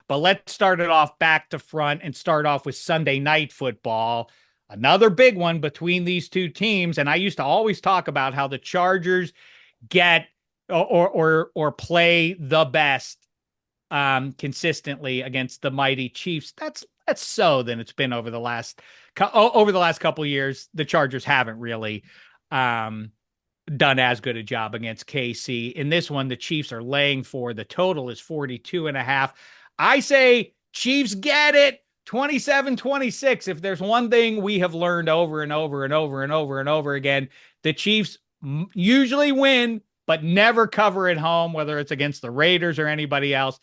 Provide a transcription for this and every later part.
But let's start it off back to front and start off with Sunday Night Football. Another big one between these two teams. And I used to always talk about how the Chargers get or play the best consistently against the mighty Chiefs. That's so than it's been over the last couple of years. The Chargers haven't really done as good a job against KC. In this one, the Chiefs are laying for the total is 42.5. I say Chiefs get it 27-26. If there's one thing we have learned over and over and over and over and over again, the Chiefs usually win, but never cover at home, whether it's against the Raiders or anybody else.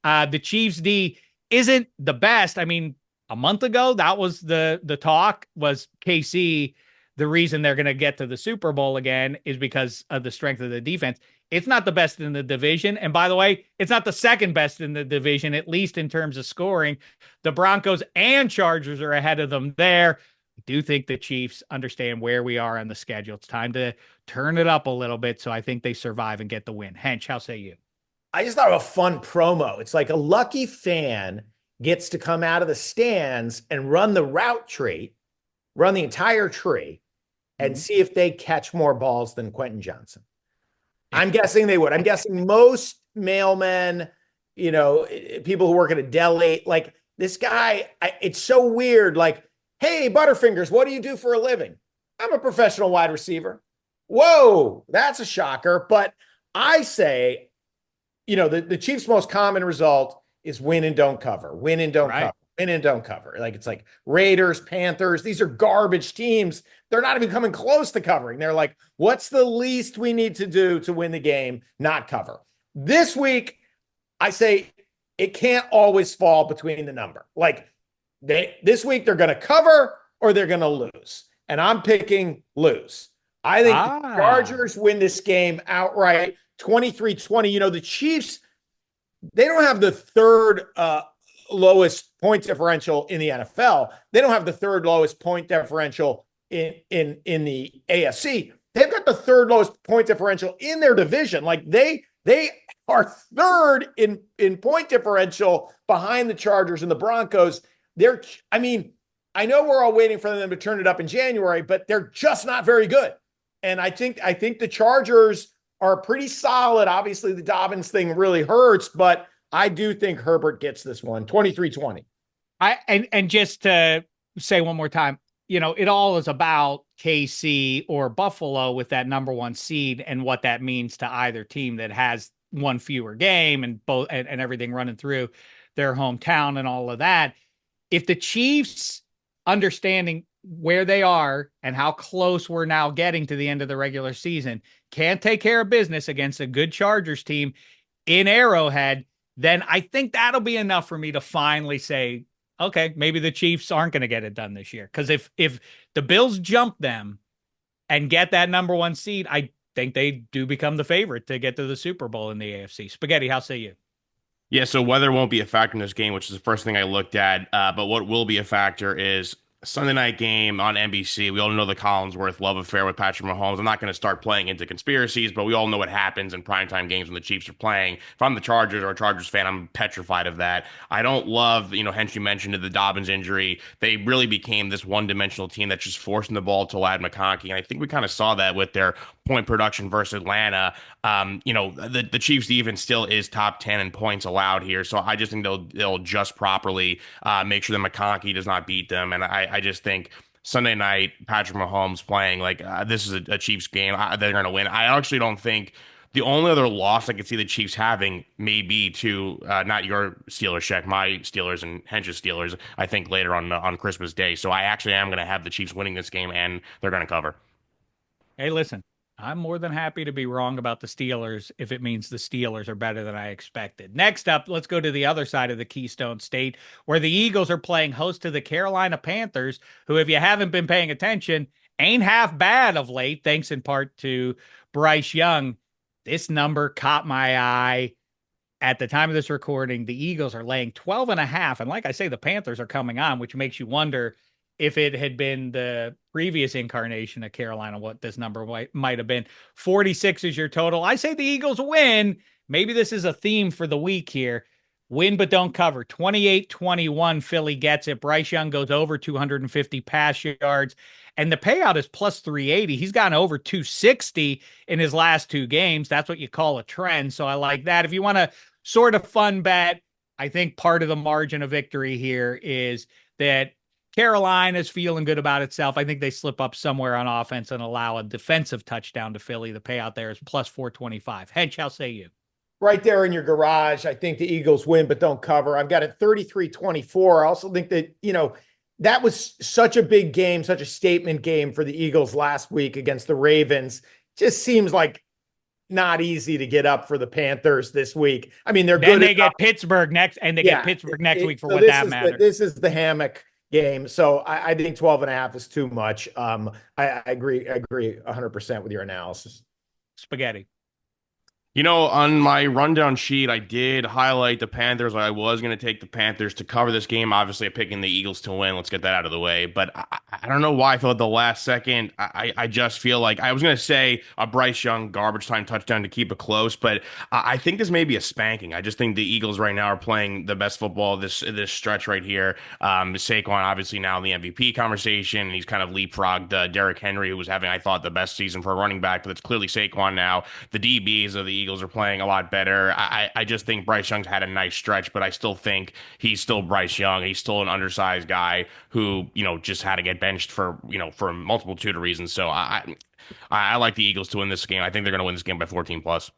The Chiefs D isn't the best. I mean, a month ago, that was the talk was KC. The reason they're going to get to the Super Bowl again is because of the strength of the defense. It's not the best in the division. And by the way, it's not the second best in the division, at least in terms of scoring. The Broncos and Chargers are ahead of them there. I do think the Chiefs understand where we are on the schedule. It's time to turn it up a little bit. So I think they survive and get the win. Hench, how say you? I just thought of a fun promo. It's like a lucky fan gets to come out of the stands and run the route tree, run the entire tree, and see if they catch more balls than Quentin Johnson. I'm guessing they would. I'm guessing most mailmen, people who work at a deli, like this guy, it's so weird. Like, hey, Butterfingers, what do you do for a living? I'm a professional wide receiver. Whoa, that's a shocker. But I say, the Chiefs' most common result is win and don't cover, win and don't cover, win and don't cover. Like it's like Raiders, Panthers. These are garbage teams. They're not even coming close to covering. They're like, what's the least we need to do to win the game? Not cover. This week, I say it can't always fall between the number. Like this week, they're going to cover or they're going to lose. And I'm picking lose. I think the Chargers win this game outright, 23-20. The Chiefs, they don't have the third lowest point differential in the NFL. They don't have the third lowest point differential in the AFC. They've got the third lowest point differential in their division. Like they are third in point differential behind the Chargers and the Broncos. I know we're all waiting for them to turn it up in January, but they're just not very good. And I think the Chargers are pretty solid. Obviously, the Dobbins thing really hurts, but I do think Herbert gets this one, 23-20. And just to say one more time, it all is about KC or Buffalo with that number one seed and what that means to either team that has one fewer game and both and everything running through their hometown and all of that. If the Chiefs understanding where they are and how close we're now getting to the end of the regular season can't take care of business against a good Chargers team in Arrowhead, then I think that'll be enough for me to finally say, okay, maybe the Chiefs aren't going to get it done this year. Because if the Bills jump them and get that number one seed, I think they do become the favorite to get to the Super Bowl in the AFC. Spaghetti, how say you? Yeah, so weather won't be a factor in this game, which is the first thing I looked at. But what will be a factor is Sunday night game on NBC. We all know the Collinsworth love affair with Patrick Mahomes. I'm not going to start playing into conspiracies, but we all know what happens in primetime games when the Chiefs are playing. If I'm the Chargers or a Chargers fan, I'm petrified of that. I don't love, Hench, you mentioned the Dobbins injury. They really became this one-dimensional team that's just forcing the ball to Lad McConkey. And I think we kind of saw that with their point production versus Atlanta. The Chiefs even still is top 10 in points allowed here. So I just think they'll adjust properly, make sure that McConkey does not beat them. And I just think Sunday night, Patrick Mahomes playing this is a Chiefs game. They're going to win. I actually don't think the only other loss I could see the Chiefs having may be to not your Steelers, Shek, my Steelers and Hench's Steelers, I think later on Christmas Day. So I actually am going to have the Chiefs winning this game and they're going to cover. Hey, listen, I'm more than happy to be wrong about the Steelers if it means the Steelers are better than I expected. Next up, let's go to the other side of the Keystone State, where the Eagles are playing host to the Carolina Panthers, who, if you haven't been paying attention, ain't half bad of late, thanks in part to Bryce Young. This number caught my eye. At the time of this recording, the Eagles are laying 12.5. And like I say, the Panthers are coming on, which makes you wonder if it had been the previous incarnation of Carolina, what this number might have been. 46 is your total. I say the Eagles win. Maybe this is a theme for the week here. Win but don't cover. 28-21, Philly gets it. Bryce Young goes over 250 pass yards, and the payout is plus 380. He's gotten over 260 in his last two games. That's what you call a trend. So I like that. If you want a sort of fun bet, I think part of the margin of victory here is that Carolina's feeling good about itself. I think they slip up somewhere on offense and allow a defensive touchdown to Philly. The payout there is plus 425. Hench, how say you? Right there in your garage. I think the Eagles win, but don't cover. I've got it 33-24. I also think that, that was such a big game, such a statement game for the Eagles last week against the Ravens. Just seems like not easy to get up for the Panthers this week. I mean, they're then good. They get Pittsburgh next, and they get Pittsburgh next week for what that matters. This is the hammock game. So I think 12.5 is too much. I agree 100% with your analysis. Spaghetti. On my rundown sheet, I did highlight the Panthers. I was going to take the Panthers to cover this game. Obviously, I'm picking the Eagles to win. Let's get that out of the way. But I don't know why I felt the last second. I just feel like I was going to say a Bryce Young garbage time touchdown to keep it close, but I think this may be a spanking. I just think the Eagles right now are playing the best football this stretch right here. Saquon obviously now in the MVP conversation, and he's kind of leapfrogged Derrick Henry, who was having, I thought, the best season for a running back, but it's clearly Saquon now. The DBs of the Eagles are playing a lot better. I just think Bryce Young's had a nice stretch, but I still think he's still Bryce Young. He's still an undersized guy who, just had to get benched for a multitude of reasons. So I like the Eagles to win this game. I think they're going to win this game by 14 plus.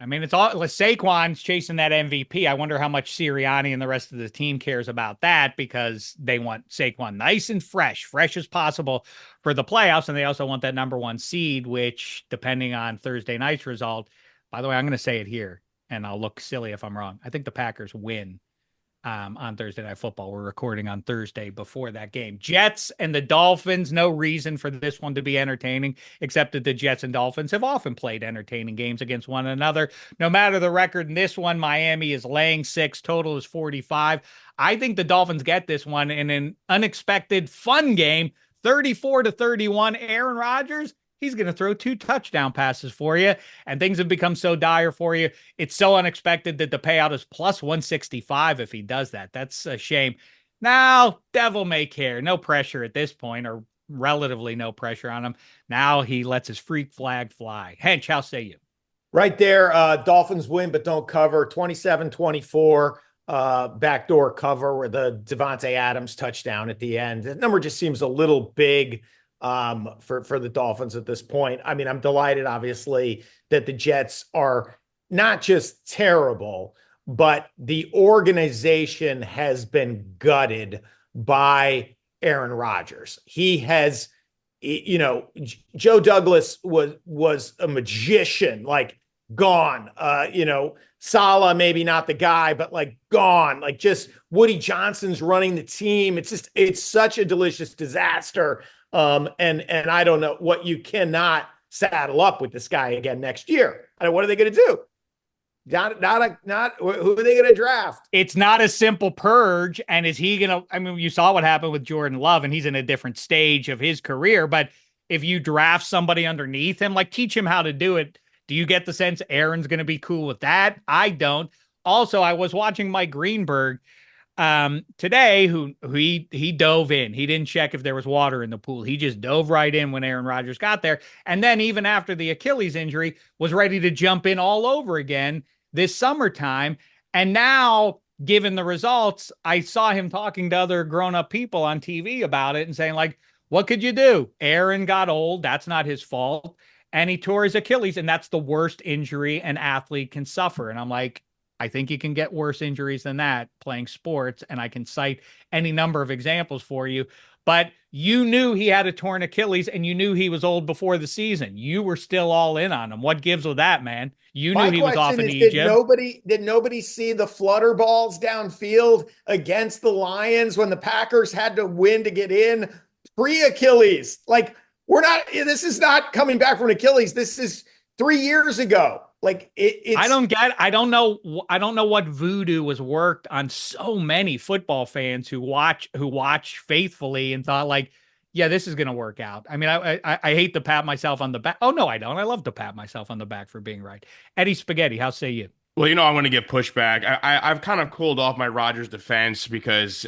I mean, it's all Saquon's chasing that MVP. I wonder how much Sirianni and the rest of the team cares about that, because they want Saquon nice and fresh as possible for the playoffs. And they also want that number one seed, which, depending on Thursday night's result, by the way, I'm going to say it here, and I'll look silly if I'm wrong. I think the Packers win on Thursday Night Football. We're recording on Thursday before that game. Jets and the Dolphins, no reason for this one to be entertaining, except that the Jets and Dolphins have often played entertaining games against one another. No matter the record in this one, Miami is laying 6, total is 45. I think the Dolphins get this one in an unexpected fun game, 34-31. Aaron Rodgers, he's going to throw 2 touchdown passes for you, and things have become so dire for you. It's so unexpected that the payout is plus 165 if he does that. That's a shame. Now, devil may care. No pressure at this point, or relatively no pressure on him. Now he lets his freak flag fly. Hench, how say you? Right there, Dolphins win, but don't cover. 27-24, backdoor cover with the Devontae Adams touchdown at the end. The number just seems a little big for the Dolphins at this point. I mean, I'm delighted, obviously, that the Jets are not just terrible, but the organization has been gutted by Aaron Rodgers. He has, Joe Douglas was a magician, like gone. Saleh, maybe not the guy, but like gone. Like, just Woody Johnson's running the team. It's such a delicious disaster. And I don't know what you cannot saddle up with this guy again next year. I mean, what are they going to do? Not who are they going to draft? It's not a simple purge. And is he going to, I mean, you saw what happened with Jordan Love, and he's in a different stage of his career. But if you draft somebody underneath him, like, teach him how to do it. Do you get the sense Aaron's going to be cool with that? I don't. Also, I was watching Mike Greenberg today, who he dove in. He didn't check if there was water in the pool. He just dove right in when Aaron Rodgers got there. And then, even after the Achilles injury, was ready to jump in all over again this summertime. And now, given the results, I saw him talking to other grown-up people on TV about it and saying, like, what could you do? Aaron got old. That's not his fault. And he tore his Achilles, and that's the worst injury an athlete can suffer. And I'm like, I think you can get worse injuries than that playing sports, and I can cite any number of examples for you. But you knew he had a torn Achilles, and you knew he was old before the season. You were still all in on him. What gives with that, man? You knew he was off in Egypt. Did nobody see the flutter balls downfield against the Lions when the Packers had to win to get in pre-Achilles? Like, this is not coming back from Achilles. This is 3 years ago. Like, I don't know what voodoo was worked on so many football fans who watch faithfully and thought, like, yeah, this is going to work out. I mean, I hate to pat myself on the back. Oh, no, I don't. I love to pat myself on the back for being right. Eddie Spaghetti, how say you? Well, I'm going to get pushback. I've kind of cooled off my Rodgers defense because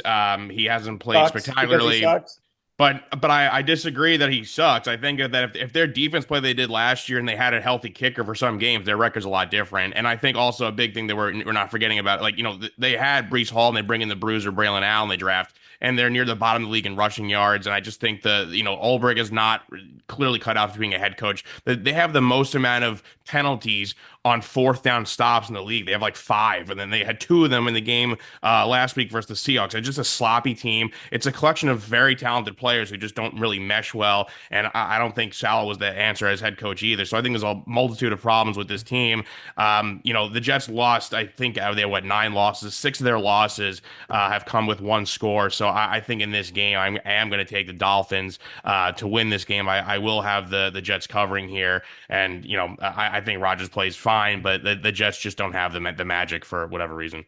he hasn't played Sucks because he spectacularly. sucks. But I disagree that he sucks. I think that if their defense play they did last year and they had a healthy kicker for some games, their record's a lot different. And I think also a big thing that we're not forgetting about, like, they had Breece Hall and they bring in the bruiser Braylon Allen they draft, and they're near the bottom of the league in rushing yards. And I just think Ulbrich is not clearly cut out for being a head coach. They have the most amount of penalties on fourth down stops in the league. They have like five, and then they had two of them in the game last week versus the Seahawks. It's just a sloppy team. It's a collection of very talented players who just don't really mesh well. And I don't think Saleh was the answer as head coach either. So I think there's a multitude of problems with this team. The Jets lost, I think, out of their, 9 losses? Six of their losses have come with one score. So I think in this game, I am going to take the Dolphins to win this game. I will have the Jets covering here. And, I think Rodgers plays fine, but the Jets just don't have the magic for whatever reason.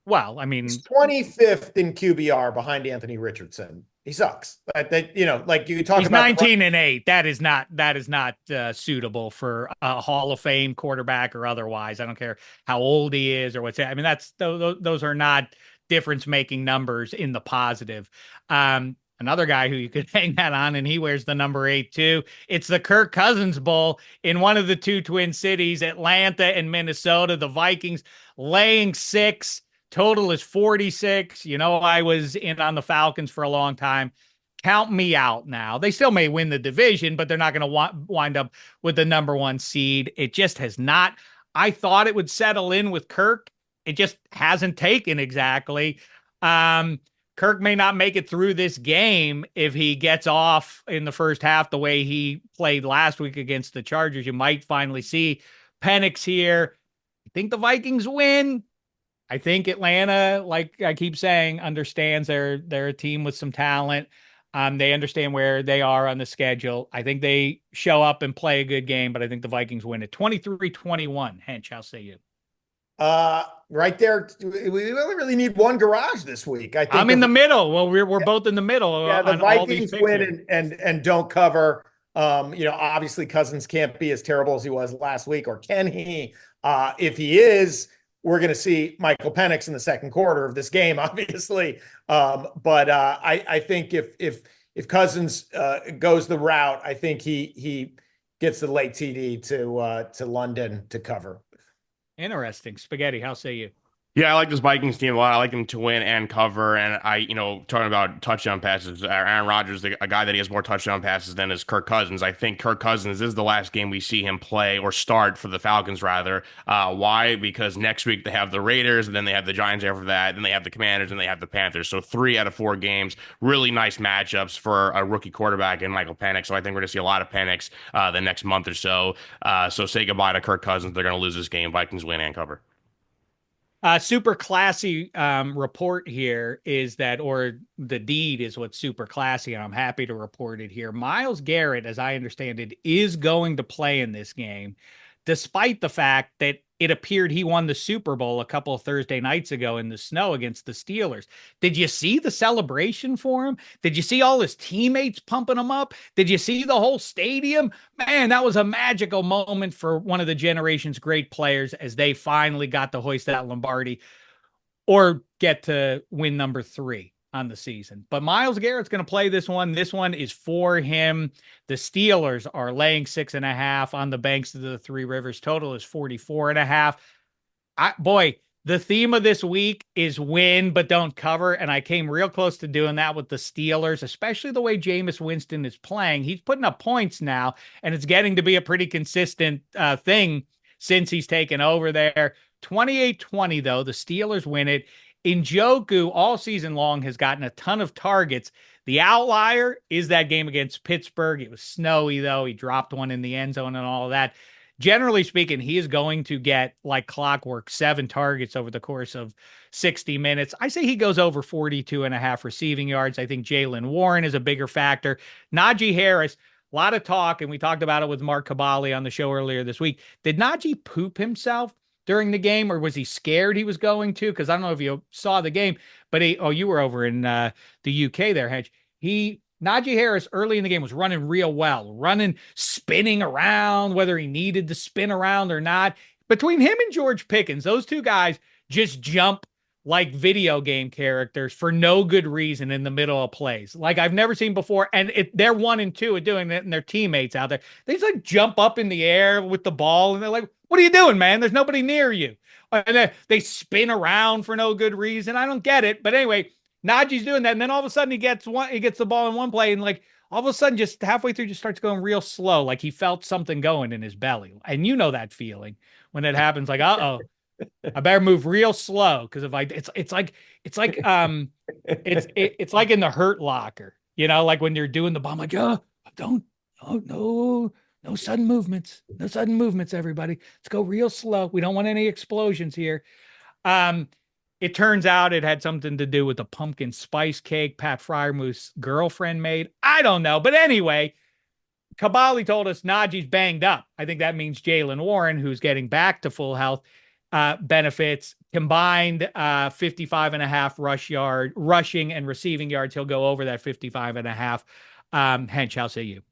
Well, I He's mean, 25th in QBR behind Anthony Richardson. He sucks. Like you talk he's about 19-8. That is not suitable for a Hall of Fame quarterback or otherwise. I don't care how old he is or what's. I mean, those are not difference making numbers in the positive. Another guy who you could hang that on, and he wears the number 8 too. It's the Kirk Cousins Bowl in one of the two Twin Cities, Atlanta and Minnesota. The Vikings laying 6. Total is 46. I was in on the Falcons for a long time. Count me out now. They still may win the division, but they're not going to wind up with the number 1 seed. It just has not. I thought it would settle in with Kirk. It just hasn't taken exactly. Kirk may not make it through this game if he gets off in the first half the way he played last week against the Chargers. You might finally see Penix here. I think the Vikings win. I think Atlanta, like I keep saying, understands they're a team with some talent. They understand where they are on the schedule. I think they show up and play a good game, but I think the Vikings win it 23-21. Hench, how say you? right there. We only really need one garage this week. I think I'm in the middle. Well, we're both in the middle the on all these Vikings picks win here. and don't cover. Obviously Cousins can't be as terrible as he was last week, or can he? If he is, we're going to see Michael Penix in the second quarter of this game, obviously. But I think if Cousins goes the route, I think he gets the late TD to London to cover. Interesting. Spaghetti, how say you? Yeah, I like this Vikings team a lot. I like them to win and cover. And talking about touchdown passes, Aaron Rodgers, a guy that he has more touchdown passes than is Kirk Cousins. I think Kirk Cousins is the last game we see him play or start for the Falcons, rather. Why? Because next week they have the Raiders, and then they have the Giants after that, then they have the Commanders, and they have the Panthers. So 3 out of 4 games, really nice matchups for a rookie quarterback in Michael Penix. So I think we're going to see a lot of Penix the next month or so. So say goodbye to Kirk Cousins. They're going to lose this game. Vikings win and cover. Super classy report here is that, or the deed is what's super classy, and I'm happy to report it here. Myles Garrett, as I understand it, is going to play in this game, despite the fact that it appeared he won the Super Bowl a couple of Thursday nights ago in the snow against the Steelers. Did you see the celebration for him? Did you see all his teammates pumping him up? Did you see the whole stadium? Man, that was a magical moment for one of the generation's great players as they finally got to hoist that Lombardi or get to win number 3 on the season. But Myles Garrett's going to play this one. This one is for him. The Steelers are laying 6.5 on the banks of the Three Rivers. Total is 44.5. Boy, the theme of this week is win, but don't cover. And I came real close to doing that with the Steelers, especially the way Jameis Winston is playing. He's putting up points now, and it's getting to be a pretty consistent thing since he's taken over there. 28-20, though. The Steelers win it. Njoku all season long has gotten a ton of targets. The outlier is that game against Pittsburgh. It was snowy, though. He dropped one in the end zone and all of that. Generally speaking, he is going to get, like clockwork, 7 targets over the course of 60 minutes. I say he goes over 42.5 receiving yards. I think Jaylen Warren is a bigger factor. Najee Harris, a lot of talk, and we talked about it with Mark Cabali on the show earlier this week. Did Najee poop himself during the game, or was he scared he was going to? Because I don't know if you saw the game, but you were over in the UK there, Hedge. Najee Harris early in the game was running real well, spinning around, whether he needed to spin around or not. between him and George Pickens, those two guys just jump like video game characters for no good reason in the middle of plays. Like I've never seen before. And they're 1 and 2 at doing it, and their teammates out there, they just like jump up in the air with the ball, and they're like, what are you doing, man? There's nobody near you. And then they spin around for no good reason. I don't get it. But anyway, Najee's doing that. And then all of a sudden he gets the ball in one play, and like all of a sudden just halfway through just starts going real slow. Like he felt something going in his belly. And you know that feeling when it happens, like, uh-oh, I better move real slow. Cause if it's like it's like in the Hurt Locker, like when you're doing the bomb, like, oh, no sudden movements, everybody. Let's go real slow. We don't want any explosions here. It turns out it had something to do with the pumpkin spice cake Pat Fryermuth's girlfriend made. I don't know. But anyway, Kabali told us Najee's banged up. I think that means Jaylen Warren, who's getting back to full health, benefits. Combined 55.5 rushing and receiving yards. He'll go over that 55.5. Hench, how say you?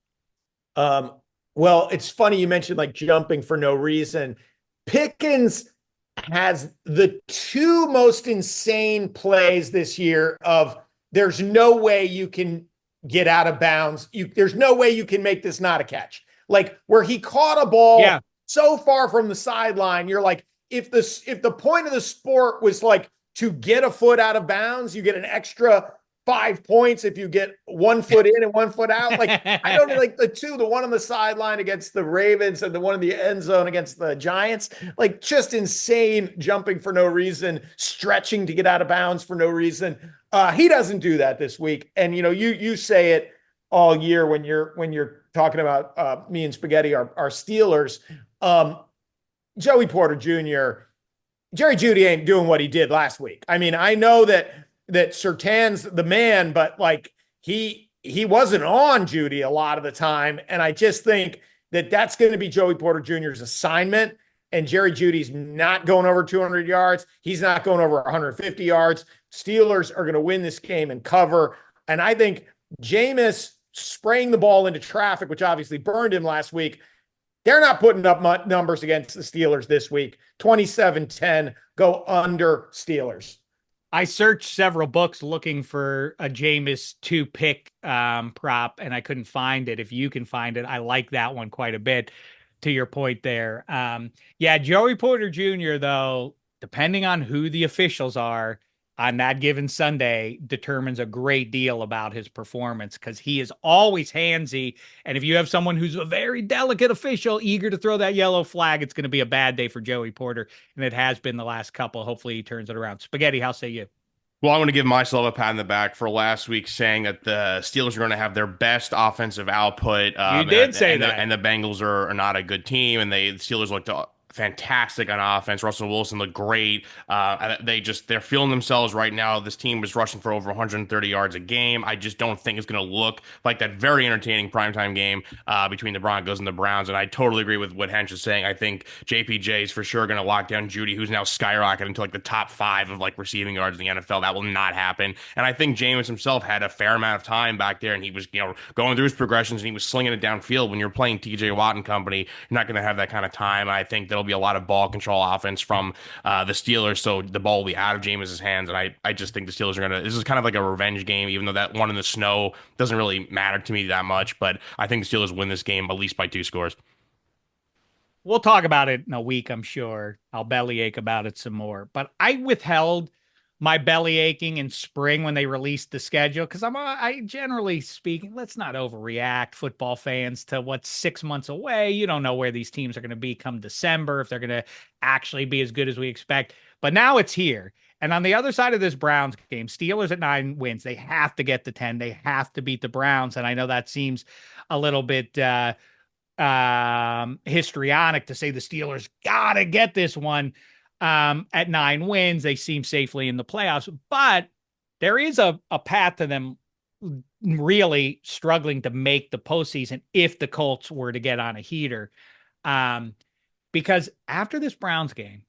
Well, it's funny you mentioned like jumping for no reason. Pickens has the 2 most insane plays this year of there's no way you can get out of bounds. There's no way you can make this not a catch. Like where he caught a ball so far from the sideline, you're like, if the point of the sport was like to get a foot out of bounds, you get an extra 5 points if you get 1 foot in and 1 foot out. Like I don't like the one on the sideline against the Ravens and the one in the end zone against the Giants, like just insane jumping for no reason, stretching to get out of bounds for no reason. He doesn't do that this week. And you say it all year when you're talking about me and Spaghetti, our Steelers. Joey Porter Jr., Jerry Jeudy ain't doing what he did last week. I mean, I know that Surtain's the man, but like he wasn't on Jeudy a lot of the time. And I just think that's going to be Joey Porter Jr.'s assignment. And Jerry Judy's not going over 200 yards. He's not going over 150 yards. Steelers are going to win this game and cover. And I think Jameis spraying the ball into traffic, which obviously burned him last week, they're not putting up numbers against the Steelers this week. 27-10, go under Steelers. I searched several books looking for a Jameis 2-pick prop, and I couldn't find it. If you can find it, I like that one quite a bit, to your point there. Joey Porter Jr., though, depending on who the officials are on that given Sunday, determines a great deal about his performance, because he is always handsy. And if you have someone who's a very delicate official, eager to throw that yellow flag, it's going to be a bad day for Joey Porter. And it has been the last couple. Hopefully he turns it around. Spaghetti, how say you? Well, I want to give myself a pat on the back for last week saying that the Steelers are going to have their best offensive output. You did say that. And the Bengals are not a good team, and the Steelers looked fantastic on offense. Russell Wilson looked great. They're feeling themselves right now. This team is rushing for over 130 yards a game. I just don't think it's going to look like that very entertaining primetime game between the Broncos and the Browns. And I totally agree with what Hench is saying. I think JPJ is for sure going to lock down Jeudy, who's now skyrocketing to like the top 5 of like receiving yards in the NFL. That will not happen. And I think Jameis himself had a fair amount of time back there, and he was going through his progressions, and he was slinging it downfield. When you're playing TJ Watt and company, you're not going to have that kind of time. I think that'll be a lot of ball control offense from the Steelers, so the ball will be out of Jameis's hands, and I just think the Steelers are this is kind of like a revenge game, even though that one in the snow doesn't really matter to me that much, but I think the Steelers win this game at least by 2 scores. We'll talk about it in a week, I'm sure. I'll bellyache about it some more, but I withheld my belly aching in spring when they released the schedule, because I generally speaking, let's not overreact, football fans, to what's 6 months away. You don't know where these teams are going to be come December, if they're going to actually be as good as we expect. But now it's here. And on the other side of this Browns game, Steelers at 9 wins. They have to get to 10. They have to beat the Browns. And I know that seems a little bit histrionic to say the Steelers got to get this one. At 9 wins, they seem safely in the playoffs, but there is a path to them really struggling to make the postseason if the Colts were to get on a heater. Because after this Browns game,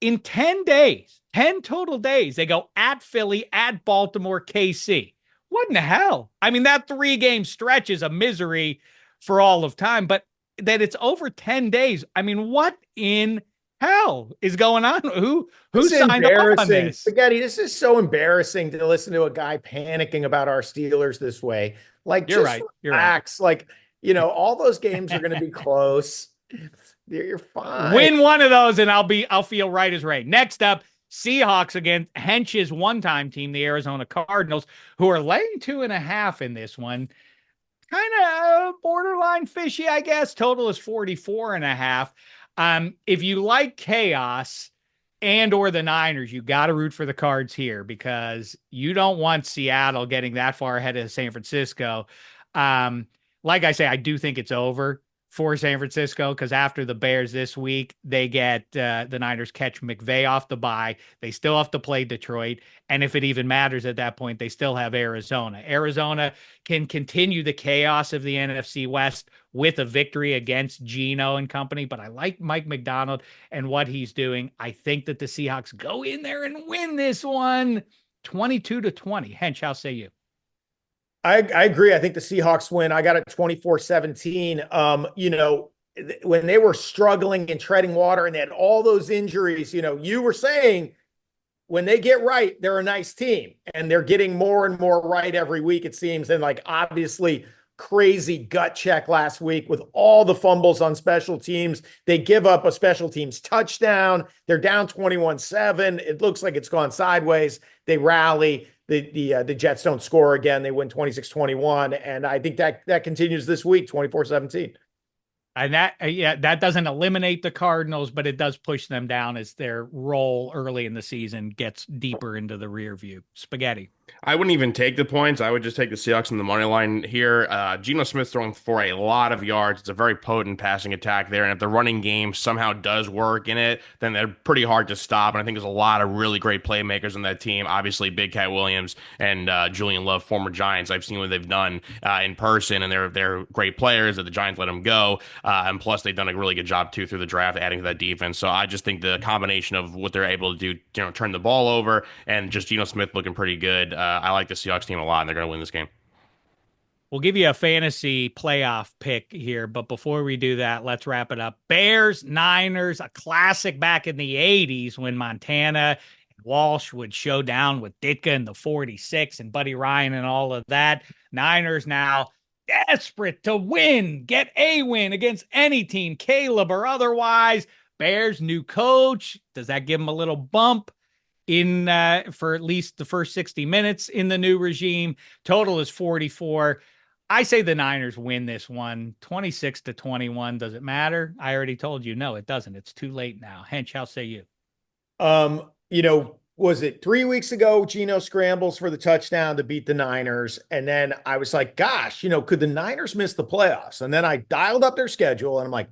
in 10 days, 10 total days, they go at Philly, at Baltimore, KC. What in the hell? I mean, that 3-game stretch is a misery for all of time, but that it's over 10 days. I mean, what in hell is going on? Who This is signed off on embarrassing. this? Spaghetti, this is so embarrassing to listen to a guy panicking about our Steelers this way. Like, You're just right. You're right. relax. Like, all those games are going to be close. You're fine. Win one of those, and I'll feel right as rain. Next up, Seahawks against Hench's one-time team, the Arizona Cardinals, who are laying 2.5 in this one. Kind of borderline fishy, I guess. Total is 44.5. If you like chaos and or the Niners, you got to root for the Cards here because you don't want Seattle getting that far ahead of San Francisco. Like I say, I do think it's over for San Francisco because after the Bears this week, they get the Niners catch McVay off the bye. They still have to play Detroit. And if it even matters at that point, they still have Arizona. Arizona can continue the chaos of the NFC West with a victory against Geno and company. But I like Mike McDonald and what he's doing. I think that the Seahawks go in there and win this one 22-20. Hench, how say you? I agree. I think the Seahawks win. I got it 24-17. When they were struggling and treading water and they had all those injuries, you were saying when they get right, they're a nice team. And they're getting more and more right every week, it seems. And obviously crazy gut check last week with all the fumbles on special teams. They give up a special teams touchdown. They're down 21-7. It looks like it's gone sideways. They rally. The Jets don't score again. They win 26-21. And I think that continues this week, 24-17. And that doesn't eliminate the Cardinals, but it does push them down as their role early in the season gets deeper into the rear view. Spaghetti. I wouldn't even take the points. I would just take the Seahawks in the money line here. Geno Smith throwing for a lot of yards. It's a very potent passing attack there. And if the running game somehow does work in it, then they're pretty hard to stop. And I think there's a lot of really great playmakers on that team. Obviously, Big Cat Williams and Julian Love, former Giants. I've seen what they've done in person, and they're great players that the Giants let them go. And plus, they've done a really good job, too, through the draft, adding to that defense. So I just think the combination of what they're able to do, turn the ball over, and just Geno Smith looking pretty good. I like the Seahawks team a lot, and they're going to win this game. We'll give you a fantasy playoff pick here, but before we do that, let's wrap it up. Bears, Niners, a classic back in the 80s when Montana and Walsh would show down with Ditka in the 46 and Buddy Ryan and all of that. Niners now desperate to win, get a win against any team, Caleb or otherwise. Bears, new coach. Does that give them a little bump in for at least the first 60 minutes in the new regime? Total is 44. I say the Niners win this one 26-21. Does it matter? I already told you no, it doesn't. It's too late now. Hench, how say you? Was it 3 weeks ago Geno scrambles for the touchdown to beat the Niners, and then I was like, gosh, could the Niners miss the playoffs? And then I dialed up their schedule and I'm like,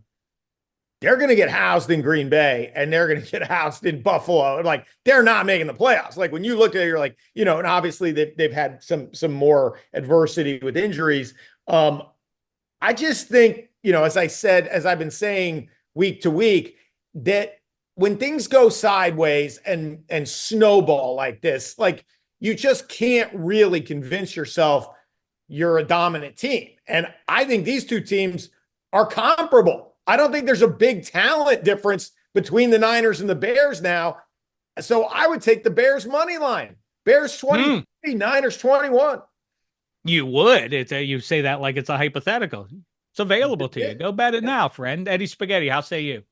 they're going to get housed in Green Bay and they're going to get housed in Buffalo. And they're not making the playoffs. When you look at it, you're like, and obviously they've had some more adversity with injuries. I just think, as I said, as I've been saying week to week, that when things go sideways and snowball like this, you just can't really convince yourself you're a dominant team. And I think these two teams are comparable. I don't think there's a big talent difference between the Niners and the Bears now. So I would take the Bears money line. Bears 23, Niners 21. You would. You say that like it's a hypothetical. It's available to you. Go bet it now, friend. Eddie Spaghetti, how say you?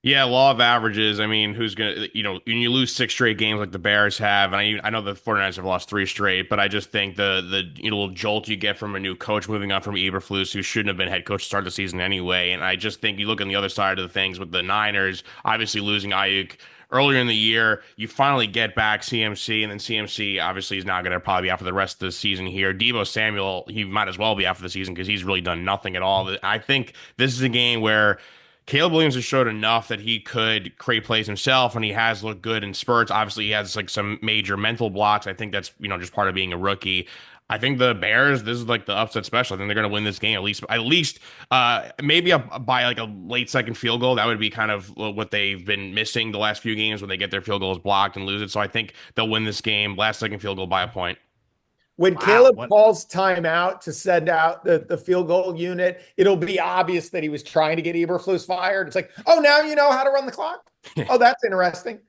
Yeah, law of averages. I mean, who's going to, when you lose 6 straight games like the Bears have, and I know the 49ers have lost 3 straight, but I just think the little jolt you get from a new coach moving on from Eberflus, who shouldn't have been head coach to start the season anyway. And I just think you look on the other side of the things with the Niners, obviously losing Ayuk earlier in the year, you finally get back CMC, and then CMC obviously is now going to probably be out for the rest of the season here. Deebo Samuel, he might as well be out for the season because he's really done nothing at all. I think this is a game where Caleb Williams has showed enough that he could create plays himself, and he has looked good in spurts. Obviously, he has some major mental blocks. I think that's just part of being a rookie. I think the Bears, this is the upset special. I think they're going to win this game at least maybe by a late second field goal. That would be kind of what they've been missing the last few games when they get their field goals blocked and lose it. So I think they'll win this game, last second field goal by a point. When Wow. Caleb What? calls timeout to send out the field goal unit, it'll be obvious that he was trying to get Eberflus fired. It's like, oh, now you know how to run the clock. Oh, that's interesting.